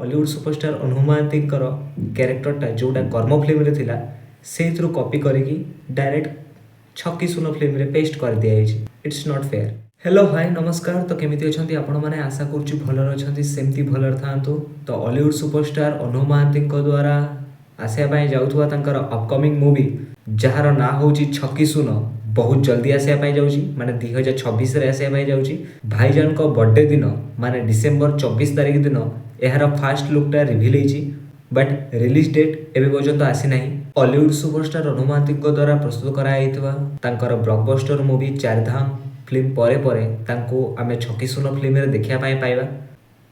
Hollywood superstar अनु महांतींकर क्यारेक्टरटा जोटा कर्म film थिला से कॉपी करके डायरेक्ट छक्की सुन फिल्म पेस्ट कर दिया it's not fair. Hello hi नमस्कार। तो केमिति अछंती आपण माने आशा करूछु भलर अछंती सेमती भलर थांतु। तो हॉलीवुड सुपरस्टार अनु महांतींक द्वारा आसिया पाई जाउथुवा तांकर अपकमिंग मूवी जहार ना होची छक्की सुन बहुत जल्दी आसिया पाई जाउची माने 2026 रे आसिया पाई जाउची। भाईजान को बर्थडे दिन माने डिसेंबर 24 तारिख दिन एहार फास्ट लुकटा रिवील होईची बट रिलीज डेट एबे पर्यंत आसी नाही। हॉलीवुड सुपरस्टार अनु महांतींक द्वारा प्रस्तुत कराइथवा तांकर ब्लॉकबस्टर मूवी चारधाम फिल्म परे परे तांको आमे छक्की सुन फिल्म रे देखिया पाई पाइबा।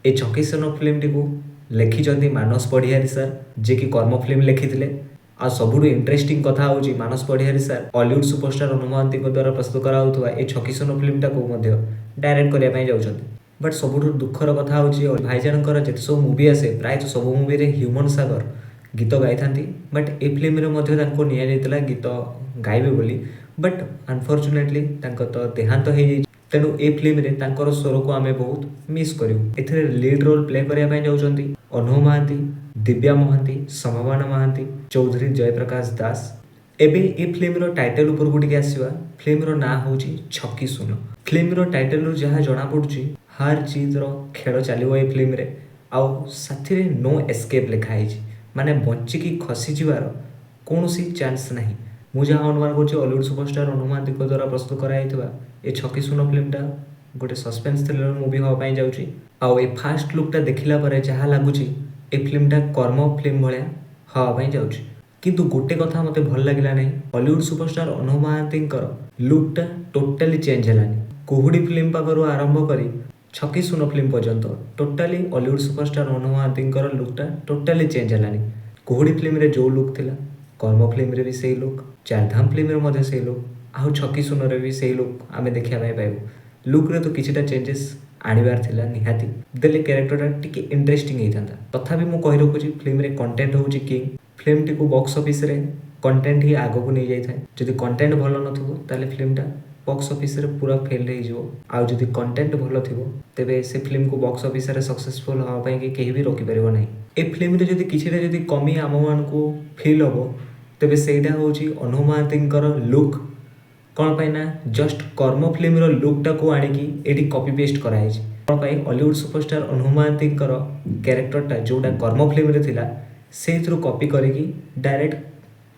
ए छक्की सुन फिल्म टिकु लेखिचंती मानस पढ़ियारी सर जे कि कर्म फिल्म लेखिथिले। आ सबुठु इंटरेस्टिंग कथा होची मानस पढ़ियारी सर हॉलीवुड सुपरस्टार अनु महांतींक द्वारा प्रस्तुत कराउथवा ए छक्की सुन फिल्म टाको मध्ये डायरेक्ट करिया पाई जाउछंती। बट सबुठु दुखर कथा होची भाईजानकर जेते सब मूवी आसे प्राय तो सब मूवी रे ह्यूमन सागर गीत गाई थांती बट ए फिल्म रे मध्ये तांको निया जायतला गीत गाइबे बोली बट अनफॉर्चुनेटली तांको तो देहांत हे जाई। तेणु ए फिल्म रे तांकर स्वर को आमे बहुत मिस करियो। एथरे लीड रोल प्ले करिया पाई जाउछंती अनु महांती, दिव्या महांती, समभावना महांती, चौधरी जयप्रकाश दास। एबे ए फिल्म रो टाइटल ऊपर गुटी आसीबा। फिल्म रो ना होची छक्की सुन। फिल्म रो टाइटल रो जहा जणा पडुची हर चीज रो खेल चलिबो ए फिल्म रे आउ साथी रे नो एस्केप लिखा है माने बंची की खसी जीवार कौनसी चांस नहीं। मु जहाँ अनुमान कर हॉलीवुड सुपरस्टार अनु महांती द्वारा प्रस्तुत कराइथवा ए छक्की सुन फिल्मटा गोटे सस्पेंस थ्रिलर मूवी होगा पाई जाउची। आउ ए फास्ट लुकटा देखिला परे जहाँ लगुची ए फिल्मटा कर्म फिल्म भलिया होगा पाई जाउची। किंतु गोटे कथा मते भल लागिला नहीं हॉलीवुड सुपरस्टार अनु महांतींकर लुकटा टोटली चेंज हेलानी। कुहुडी फिल्म पाखरु आरंभ करी छक्की सुन फिल्म पर्यंत टोटाली हॉलीवुड सुपरस्टार अनु महांतींकर लुकटा टोटाली चेंज हेलानी। कुहुडी फिल्म रे जो लुक थिला कर्म फिल्म रे भी सेही लुक, चारधाम फिल्म रे मध्ये सेही लुक, आउ छक्की सुन रे भी सेही लुक आमे देखिया पाई पाइबो। लुक रे तो किछिटा चेंजेस आनिबार थिला निहाती देले कैरेक्टरटा टिके इंटरेस्टिंग हेइथांता। तथापि मु कहि रखुची फिल्म रे कंटेंट होउची किंग। फिल्म टिकु बॉक्स ऑफिस रे कंटेंट ही आगो को नै जाय थाए। जदि कंटेंट भलो नथबो ताले फिल्मटा बॉक्स ऑफिस रे पूरा फेल हो जिवो। आउ जदि कंटेंट भलो थिबो तेबे से फिल्म को बॉक्स ऑफिस रे सक्सेसफुल होवा पई कि केही भी रोकी परिबो नाही। ए फिल्म रे जदि किछिटा जदि कमी आम मान को फील होबो तेबे सेइडा होउची अनु महांतींकर लुक कोन पई ना जस्ट कर्म फिल्म रो लुक टा को आनी कि एडी कॉपी पेस्ट कराई छै। कोन पई हॉलीवुड सुपरस्टार अनु महांतींकर कैरेक्टरटा जोटा कर्म फिल्म रे थिला सेइथ्रु कॉपी करके डायरेक्ट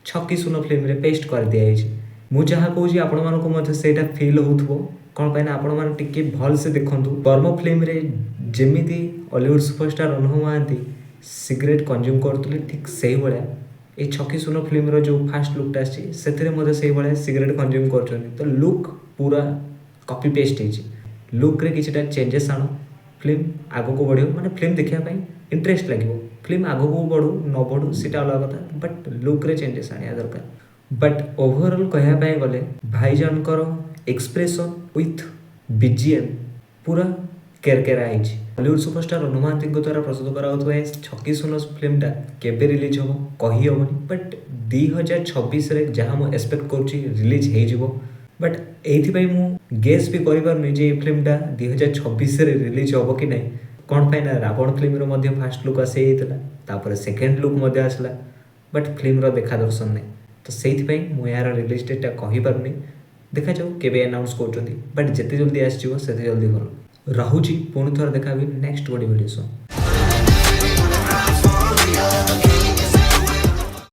छक्की सुन फिल्म रे पेस्ट कर दिया है। मु जहाँ कहूँ आपण मानक मध्य सेटा फील होथबो कोन पई ना आपण मान टिके भल से देखंतु। कर्म फिल्म रे जेमिति हॉलीवुड सुपरस्टार अनु महांती सिगरेट कंज्यूम करतले ठीक सेही भलिया ए छक्की सुन फिल्म रो जो फास्ट लुकटा आछि सेथरे मध्य सेही भलिया सिगरेट कंज्यूम करछन। तो लुक पूरा कॉपी पेस्ट हे। लुक रे किछटा चेंजेस आनो फिल्म आगो को बढ़ियो माने फिल्म देखिया पई इंटरेस्ट लागो। फिल्म आगो को बढ़ू न बढ़ू सेटा अलग कथा बट लुक रे चेंजेस आनिया दरकार। बट ओवरऑल कहया पाए गले भाईजानकर एक्सप्रेशन विथ बीजीएम पूरा केरकेरा आइछि। हॉलीवुड सुपरस्टार अनु महांती द्वारा प्रस्तुत कराउथवा छक्की सुन फिल्मटा केबे रिलीज होबो कहि होबनी बट 2026 रे जहां मु एक्सपेक्ट करछि रिलीज हे जिवो। बट एथि पई मु गेस भी करि पारनी जे ए फिल्मटा 2026 रे रिलीज होबो कि नै। कोन पई ना रावण फिल्म रो मध्ये फास्ट लुक आसे हेतला तापर सेकंड लुक मध्ये आसला बट फिल्म रो देखा दर्शन नै। तो से मु यार रिलीज डेटा कहि पारुनी देखा जाऊ केबे अनाउंस करछंती बट जते जल्दी आस जिवो सेते जल्दी भलो रहुची। पुणी थोर देखा भी नेक्स्ट गोटे वीडियो सो।